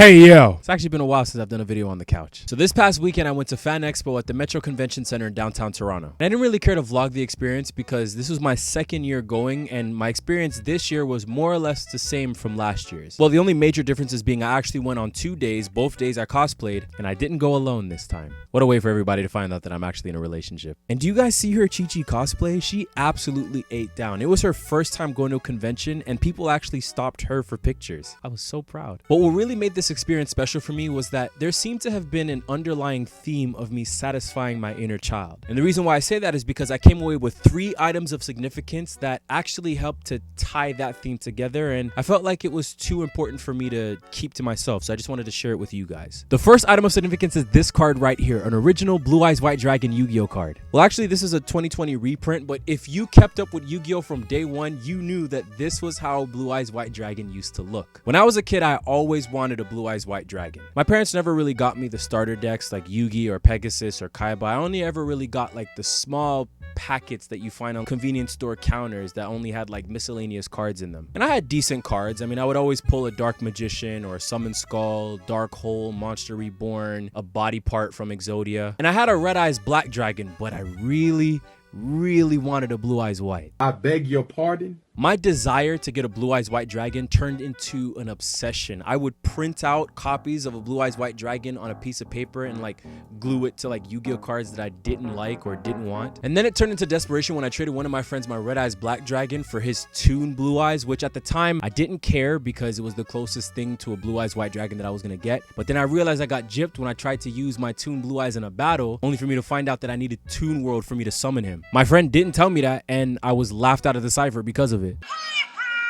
Hey yo! It's actually been a while since I've done a video on the couch. So this past weekend I went to Fan Expo at the Metro Convention Center in downtown Toronto. And I didn't really care to vlog the experience because this was my second year going and my experience this year was more or less the same from last year's. Well, the only major difference is being I actually went on 2 days, both days I cosplayed, and I didn't go alone this time. What a way for everybody to find out that I'm actually in a relationship. And do you guys see her Chi-Chi cosplay? She absolutely ate down. It was her first time going to a convention and people actually stopped her for pictures. I was so proud. But what really made this experience special for me was that there seemed to have been an underlying theme of me satisfying my inner child. And the reason why I say that is because I came away with 3 items of significance that actually helped to tie that theme together, and I felt like it was too important for me to keep to myself, so I just wanted to share it with you guys. The first item of significance is this card right here, an original Blue Eyes White Dragon Yu-Gi-Oh card. Well, actually this is a 2020 reprint, but if you kept up with Yu-Gi-Oh from day one, you knew that this was how Blue Eyes White Dragon used to look. When I was a kid, I always wanted a Blue Eyes White Dragon. My parents never really got me the starter decks like Yugi or Pegasus or Kaiba. I only ever really got like the small packets that you find on convenience store counters that only had like miscellaneous cards in them. And I had decent cards. I mean, I would always pull a Dark Magician or a Summon Skull, Dark Hole, Monster Reborn, a body part from Exodia. And I had a Red Eyes Black Dragon, but I really wanted a Blue Eyes White. I beg your pardon? My desire to get a Blue Eyes White Dragon turned into an obsession. I would print out copies of a Blue Eyes White Dragon on a piece of paper and like glue it to like Yu-Gi-Oh cards that I didn't like or didn't want. And then it turned into desperation when I traded one of my friends my Red Eyes Black Dragon for his Toon Blue Eyes, which at the time I didn't care because it was the closest thing to a Blue Eyes White Dragon that I was gonna get. But then I realized I got gypped when I tried to use my Toon Blue Eyes in a battle, only for me to find out that I needed Toon World for me to summon him. My friend didn't tell me that and I was laughed out of the cipher because of it.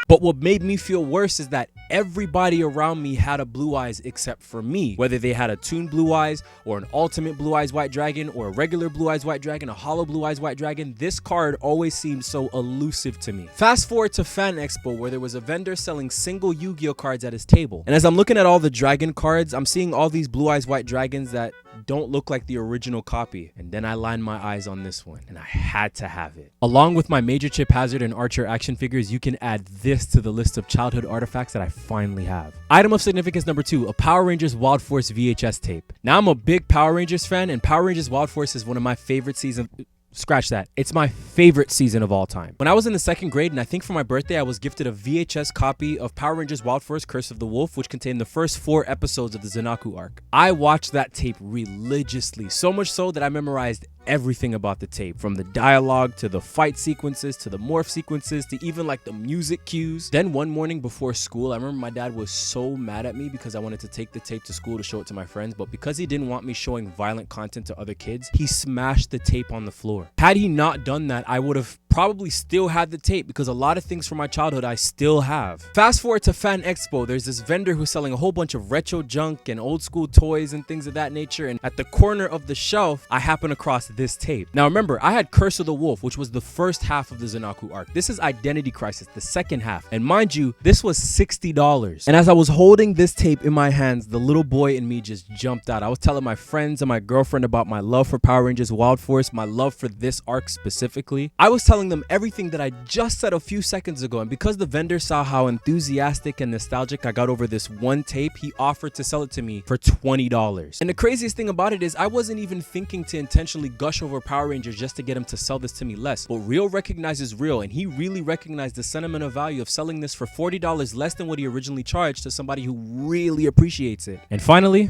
But what made me feel worse is that everybody around me had a Blue Eyes except for me. Whether they had a Toon Blue Eyes or an Ultimate Blue Eyes White Dragon or a regular Blue Eyes White Dragon, a Hollow Blue Eyes White Dragon, this card always seemed so elusive to me. Fast forward to Fan Expo where there was a vendor selling single Yu-Gi-Oh cards at his table. And as I'm looking at all the dragon cards, I'm seeing all these Blue Eyes White Dragons that don't look like the original copy. And then I lined my eyes on this one and I had to have it. Along with my Major Chip Hazard and Archer action figures, you can add this to the list of childhood artifacts that I finally have. Item of significance number 2, a Power Rangers Wild Force VHS tape. Now I'm a big Power Rangers fan and Power Rangers Wild Force is one of my favorite seasons. Scratch that. It's my favorite season of all time. When I was in the 2nd grade, and I think for my birthday, I was gifted a VHS copy of Power Rangers Wild Force Curse of the Wolf, which contained the first 4 episodes of the Zanaku arc. I watched that tape religiously, so much so that I memorized everything about the tape, from the dialogue to the fight sequences to the morph sequences to even like the music cues. Then one morning before school, I remember my dad was so mad at me because I wanted to take the tape to school to show it to my friends, but because he didn't want me showing violent content to other kids, he smashed the tape on the floor. Had he not done that, I would have probably still had the tape because a lot of things from my childhood I still have. Fast forward to Fan Expo, there's this vendor who's selling a whole bunch of retro junk and old school toys and things of that nature, and at the corner of the shelf I happen across this tape. Now remember, I had Curse of the Wolf, which was the first half of the Zanaku arc. This is Identity Crisis, the second half, and mind you, this was $60. And as I was holding this tape in my hands, the little boy in me just jumped out. I was telling my friends and my girlfriend about my love for Power Rangers Wild Force, my love for this arc specifically. I was telling them everything that I just said a few seconds ago, and because the vendor saw how enthusiastic and nostalgic I got over this one tape, he offered to sell it to me for $20. And the craziest thing about it is I wasn't even thinking to intentionally gush over Power Rangers just to get him to sell this to me less, but real recognizes real, and he really recognized the sentimental value of selling this for $40 less than what he originally charged to somebody who really appreciates it. And finally,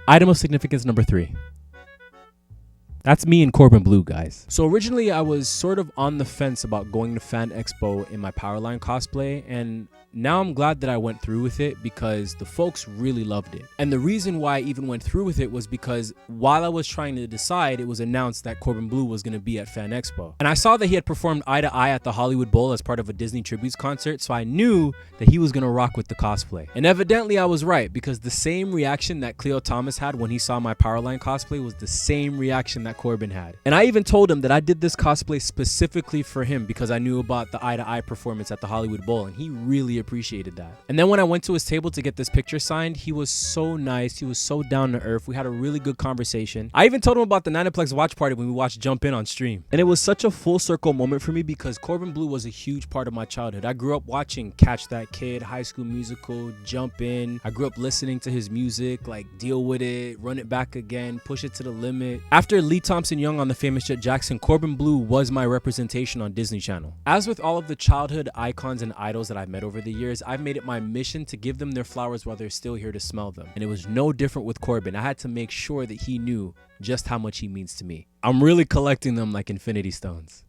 item of significance number 3. That's me and Corbin Blue, guys. So originally I was sort of on the fence about going to Fan Expo in my Powerline cosplay, and now I'm glad that I went through with it because the folks really loved it. And the reason why I even went through with it was because while I was trying to decide, it was announced that Corbin Blue was going to be at Fan Expo. And I saw that he had performed Eye to Eye at the Hollywood Bowl as part of a Disney Tributes concert, so I knew that he was going to rock with the cosplay. And evidently I was right, because the same reaction that Cleo Thomas had when he saw my Powerline cosplay was the same reaction that Corbin had. And I even told him that I did this cosplay specifically for him because I knew about the Eye to Eye performance at the Hollywood Bowl, and he really appreciated that. And then when I went to his table to get this picture signed, he was so nice. He was so down to earth. We had a really good conversation. I even told him about the Nineplex watch party when we watched Jump In on stream. And it was such a full circle moment for me because Corbin Bleu was a huge part of my childhood. I grew up watching Catch That Kid, High School Musical, Jump In. I grew up listening to his music, like Deal With It, Run It Back Again, Push It to the Limit. After Lee Thompson Young on The Famous Jet Jackson, Corbin Bleu was my representation on Disney Channel. As with all of the childhood icons and idols that I've met over the years, I've made it my mission to give them their flowers while they're still here to smell them. And it was no different with Corbin. I had to make sure that he knew just how much he means to me. I'm really collecting them like Infinity Stones.